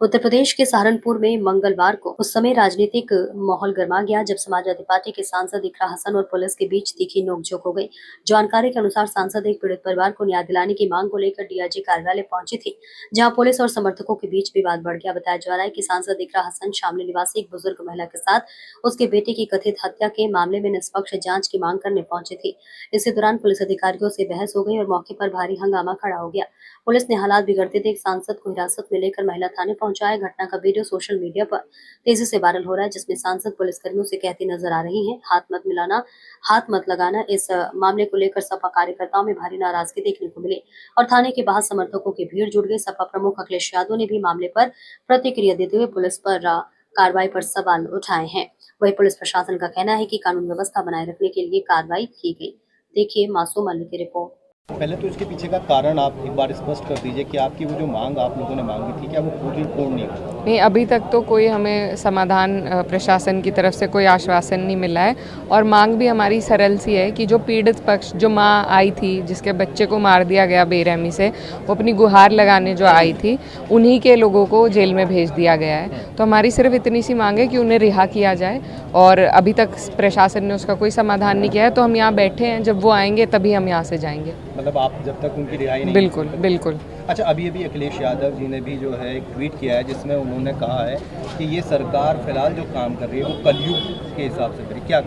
उत्तर प्रदेश के सहारनपुर में मंगलवार को उस समय राजनीतिक माहौल गर्मा गया जब समाजवादी पार्टी के सांसद इकरा हसन और पुलिस के बीच तीखी नोकझोंक हो गई। जानकारी के अनुसार सांसद एक पीड़ित परिवार को न्याय दिलाने की मांग को लेकर डीआईजी कार्यालय पहुंची थी, जहां पुलिस और समर्थकों के बीच विवाद बढ़ गया। बताया जा रहा है कि सांसद इकरा हसन शामली निवासी एक बुजुर्ग महिला के साथ उसके बेटे की कथित हत्या के मामले में निष्पक्ष जाँच की मांग करने पहुंचे थे। इसी दौरान पुलिस अधिकारियों से बहस हो गई और मौके पर भारी हंगामा खड़ा हो गया। पुलिस ने हालात बिगड़ते देख सांसद को हिरासत में लेकर महिला थाने पहुंचाया। घटना का वीडियो सोशल मीडिया पर तेजी से वायरल हो रहा है, जिसमें सांसद पुलिसकर्मियों से कहती नजर आ रही हैं, हाथ मत मिलाना, हाथ मत लगाना। इस मामले को लेकर सपा कार्यकर्ताओं में भारी नाराजगी देखने को मिली और थाने के बाहर समर्थकों की भीड़ जुट गई। सपा प्रमुख अखिलेश यादव ने भी मामले पर प्रतिक्रिया देते हुए पुलिस पर कार्रवाई पर सवाल उठाए हैं। वही पुलिस प्रशासन का कहना है कि कानून व्यवस्था बनाए रखने के लिए कार्रवाई की गई। देखिए मासूम अली की रिपोर्ट। पहले तो इसके पीछे का कारण आप एक बार स्पष्ट कर दीजिए कि आपकी वो जो मांग आप लोगों ने मांगी थी क्या वो पूर्ण नहीं हुई? नहीं, अभी तक तो कोई हमें समाधान प्रशासन की तरफ से कोई आश्वासन नहीं मिला है और मांग भी हमारी सरल सी है कि जो पीड़ित पक्ष, जो माँ आई थी जिसके बच्चे को मार दिया गया बेरहमी से, वो अपनी गुहार लगाने जो आई थी, उन्हीं के लोगों को जेल में भेज दिया गया है। तो हमारी सिर्फ इतनी सी मांग है कि उन्हें रिहा किया जाए और अभी तक प्रशासन ने उसका कोई समाधान नहीं किया है। तो हम यहाँ बैठे हैं, जब वो आएंगे तभी हम यहाँ से जाएंगे। मतलब आप जब तक उनकी रिहाई नहीं? बिल्कुल बिल्कुल। अच्छा, अभी अखिलेश यादव जी ने भी जो है एक ट्वीट किया है जिसमें उन्होंने कहा है कि ये सरकार फिलहाल जो काम कर रही है वो कलयुग के हिसाब से करी। क्या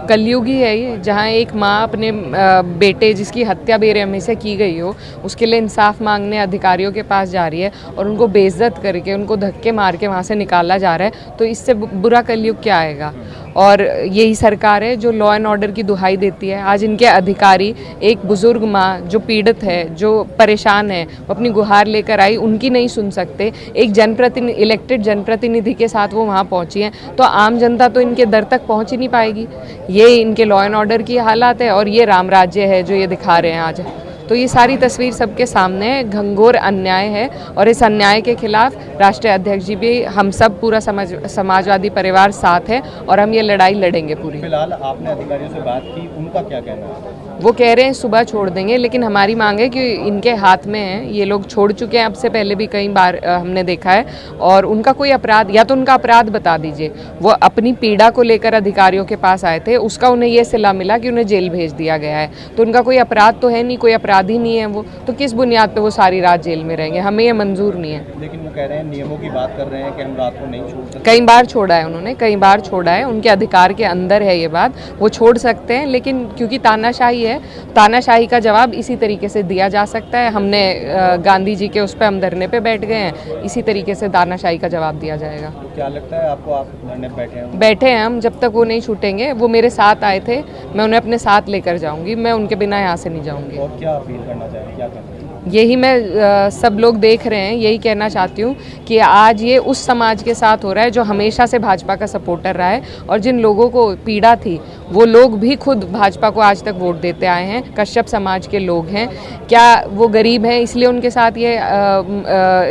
कलयुग ही है ये, जहाँ एक माँ अपने बेटे जिसकी हत्या बेरहमी से की गई हो उसके लिए इंसाफ मांगने अधिकारियों के पास जा रही है और उनको बेइज्जत करके, उनको धक्के मार के वहाँ से निकाला जा रहा है। तो इससे बुरा कलयुग क्या आएगा? और यही सरकार है जो लॉ एंड ऑर्डर की दुहाई देती है। आज इनके अधिकारी, एक बुजुर्ग माँ जो पीड़ित है, जो परेशान है, वो अपनी गुहार लेकर आई, उनकी नहीं सुन सकते। एक इलेक्टेड जनप्रतिनिधि के साथ वो वहाँ पहुँची हैं, तो आम जनता तो इनके दर तक पहुँच ही नहीं पाएगी। ये इनके लॉ एंड ऑर्डर की हालात है और ये राम राज्य है जो ये दिखा रहे हैं आज। तो ये सारी तस्वीर सबके सामने है, घंघोर अन्याय है और इस अन्याय के खिलाफ राष्ट्रीय अध्यक्ष जी भी, हम सब पूरा समाजवादी परिवार साथ है और हम ये लड़ाई लड़ेंगे पूरी। फिलहाल आपने अधिकारियों से बात की, उनका क्या कहना है? वो कह रहे हैं सुबह छोड़ देंगे, लेकिन हमारी मांग है कि इनके हाथ में है, ये लोग छोड़ चुके हैं अब से पहले भी कई बार हमने देखा है। और उनका कोई अपराध, या तो उनका अपराध बता दीजिए। वो अपनी पीड़ा को लेकर अधिकारियों के पास आए थे, उसका उन्हें ये सिला मिला कि उन्हें जेल भेज दिया गया है। तो उनका कोई अपराध तो है नहीं, कोई अपराधी नहीं है वो, तो किस बुनियाद पर वो सारी रात जेल में रहेंगे? हमें ये मंजूर नहीं है। लेकिन वो कह रहे हैं, नियमों की बात कर रहे हैं कि हम रात को नहीं छोड़ सकते। कई बार छोड़ा है उन्होंने, कई बार छोड़ा है, उनके अधिकार के अंदर है ये बात, वो छोड़ सकते हैं। लेकिन क्योंकि तानाशाही है, तानाशाही का जवाब इसी तरीके से दिया जा सकता है। हमने गांधी जी के उस पर हम धरने पे बैठ गए हैं, इसी तरीके से तानाशाही का जवाब दिया जाएगा। तो क्या लगता है आपको, आप धरने पे बैठे हैं हम, जब तक वो नहीं छूटेंगे। वो मेरे साथ आए थे, मैं उन्हें अपने साथ लेकर जाऊंगी, मैं उनके बिना यहाँ से नहीं जाऊंगी। और क्या अपील करना चाहेंगे, क्या करना? यही मैं सब लोग देख रहे हैं, यही कहना चाहती हूँ कि आज ये उस समाज के साथ हो रहा है जो हमेशा से भाजपा का सपोर्टर रहा है और जिन लोगों को पीड़ा थी वो लोग भी खुद भाजपा को आज तक वोट देते आए हैं। कश्यप समाज के लोग हैं, क्या वो गरीब हैं इसलिए उनके साथ ये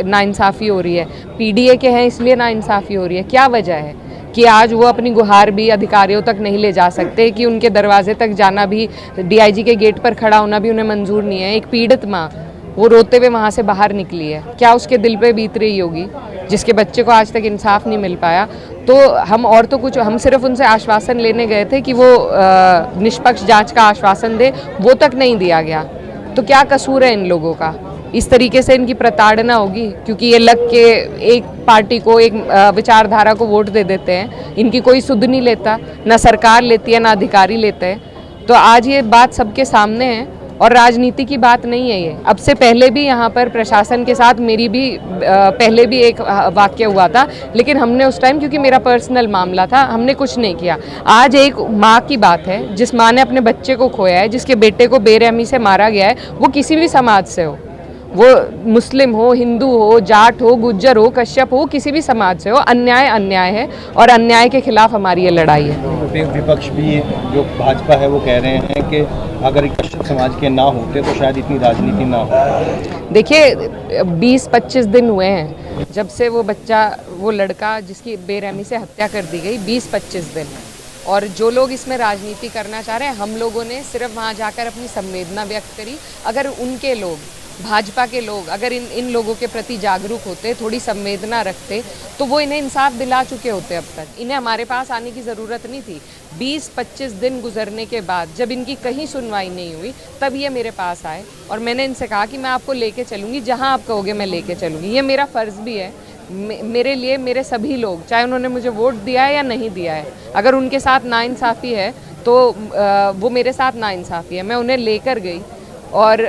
नाइंसाफ़ी हो रही है? पीडीए के हैं इसलिए नाइंसाफ़ी हो रही है? क्या वजह है कि आज वो अपनी गुहार भी अधिकारियों तक नहीं ले जा सकते, कि उनके दरवाजे तक जाना भी, डीआईजी के गेट पर खड़ा होना भी उन्हें मंजूर नहीं है? एक पीड़ित माँ वो रोते हुए वहाँ से बाहर निकली है, क्या उसके दिल पे बीत रही होगी, जिसके बच्चे को आज तक इंसाफ नहीं मिल पाया? तो हम सिर्फ उनसे आश्वासन लेने गए थे कि वो निष्पक्ष जांच का आश्वासन दे, वो तक नहीं दिया गया। तो क्या कसूर है इन लोगों का? इस तरीके से इनकी प्रताड़ना होगी क्योंकि ये लग के एक पार्टी को, एक विचारधारा को वोट दे देते हैं। इनकी कोई सुध नहीं लेता, ना सरकार लेती है, ना अधिकारी लेते हैं। तो आज ये बात सबके सामने है और राजनीति की बात नहीं है ये। अब से पहले भी यहाँ पर प्रशासन के साथ मेरी भी पहले भी एक वाक्य हुआ था, लेकिन हमने उस टाइम, क्योंकि मेरा पर्सनल मामला था, हमने कुछ नहीं किया। आज एक माँ की बात है, जिस माँ ने अपने बच्चे को खोया है, जिसके बेटे को बेरहमी से मारा गया है, वो किसी भी समाज से हो, वो मुस्लिम हो, हिंदू हो, जाट हो, गुज्जर हो, कश्यप हो, किसी भी समाज से हो, अन्याय अन्याय है और अन्याय के खिलाफ हमारी ये लड़ाई है। विपक्ष भी, जो भाजपा है, वो कह रहे हैं कि अगर कश्यप समाज के ना होते तो शायद इतनी राजनीति ना हो। देखिए 20-25 दिन हुए हैं जब से वो बच्चा, वो लड़का जिसकी बेरहमी से हत्या कर दी गई, 20-25 दिन। और जो लोग इसमें राजनीति करना चाह रहे हैं, हम लोगों ने सिर्फ वहाँ जाकर अपनी संवेदना व्यक्त करी। अगर उनके लोग भाजपा के लोग अगर इन लोगों के प्रति जागरूक होते, थोड़ी संवेदना रखते, तो वो इन्हें इंसाफ दिला चुके होते अब तक। इन्हें हमारे पास आने की ज़रूरत नहीं थी। 20-25 दिन गुजरने के बाद जब इनकी कहीं सुनवाई नहीं हुई, तब ये मेरे पास आए और मैंने इनसे कहा कि मैं आपको लेके चलूँगी, जहाँ आप कहोगे मैं लेके चलूँगी। ये मेरा फ़र्ज़ भी है। मेरे लिए मेरे सभी लोग, चाहे उन्होंने मुझे वोट दिया है या नहीं दिया है, अगर उनके साथ नाइंसाफ़ी है तो वो मेरे साथ नाइंसाफ़ी है। मैं उन्हें लेकर गई और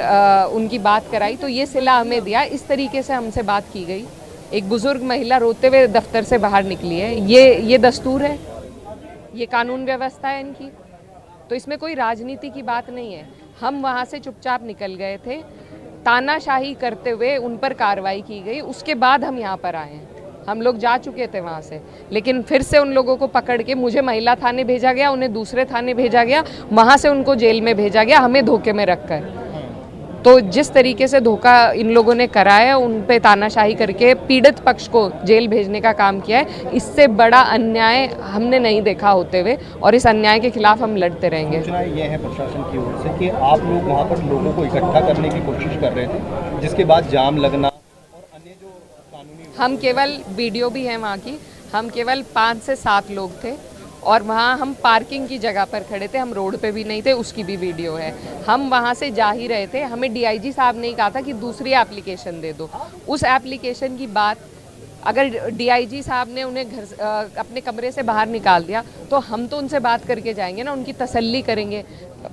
उनकी बात कराई, तो ये सिला हमें दिया। इस तरीके से हमसे बात की गई। एक बुज़ुर्ग महिला रोते हुए दफ्तर से बाहर निकली है। ये दस्तूर है, ये कानून व्यवस्था है इनकी। तो इसमें कोई राजनीति की बात नहीं है। हम वहाँ से चुपचाप निकल गए थे, तानाशाही करते हुए उन पर कार्रवाई की गई। उसके बाद हम यहाँ पर आए हैं। हम लोग जा चुके थे वहाँ से, लेकिन फिर से उन लोगों को पकड़ के मुझे महिला थाने भेजा गया, उन्हें दूसरे थाने भेजा गया, वहाँ से उनको जेल में भेजा गया, हमें धोखे में रखकर। तो जिस तरीके से धोखा इन लोगों ने कराया, उन पे तानाशाही करके पीड़ित पक्ष को जेल भेजने का काम किया है, इससे बड़ा अन्याय हमने नहीं देखा होते हुए, और इस अन्याय के खिलाफ हम लड़ते रहेंगे। सूचना ये है प्रशासन की ओर से कि आप लोग वहाँ पर लोगों को इकट्ठा करने की कोशिश कर रहे थे, जिसके बाद जाम लगना और अन्य जो कानूनी, हम केवल, वीडियो भी है वहाँ की, हम केवल 5 से 7 लोग थे और वहाँ हम पार्किंग की जगह पर खड़े थे, हम रोड पे भी नहीं थे, उसकी भी वीडियो है। हम वहाँ से जा ही रहे थे, हमें डीआईजी साहब ने कहा था कि दूसरी एप्लीकेशन दे दो। उस एप्लीकेशन की बात अगर डीआईजी साहब ने उन्हें अपने कमरे से बाहर निकाल दिया, तो हम तो उनसे बात करके जाएंगे ना, उनकी तसल्ली करेंगे।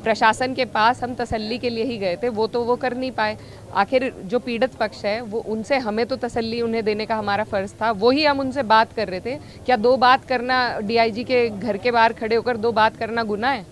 प्रशासन के पास हम तसल्ली के लिए ही गए थे, वो तो वो कर नहीं पाए। आखिर जो पीड़ित पक्ष है वो, उनसे हमें तो तसल्ली उन्हें देने का हमारा फ़र्ज़ था, वही हम उनसे बात कर रहे थे। क्या 2 बात करना, डीआईजी के घर के बाहर खड़े होकर 2 बात करना गुनाह है?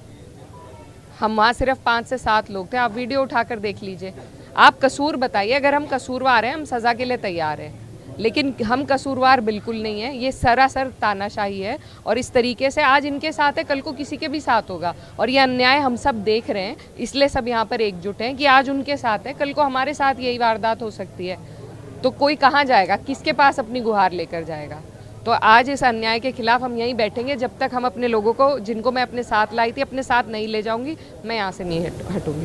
हम वहाँ सिर्फ 5 से 7 लोग थे। आप वीडियो उठाकर देख लीजिए। आप कसूर बताइए, अगर हम कसूरवार हैं हम सज़ा के लिए तैयार हैं, लेकिन हम कसूरवार बिल्कुल नहीं है। ये सरासर तानाशाही है और इस तरीके से आज इनके साथ है, कल को किसी के भी साथ होगा। और ये अन्याय हम सब देख रहे हैं, इसलिए सब यहाँ पर एकजुट हैं कि आज उनके साथ है, कल को हमारे साथ यही वारदात हो सकती है। तो कोई कहाँ जाएगा, किसके पास अपनी गुहार लेकर जाएगा? तो आज इस अन्याय के खिलाफ हम यहीं बैठेंगे जब तक हम अपने लोगों को, जिनको मैं अपने साथ लाई थी, अपने साथ नहीं ले जाऊंगी। मैं यहाँ से नहीं हटूंगी।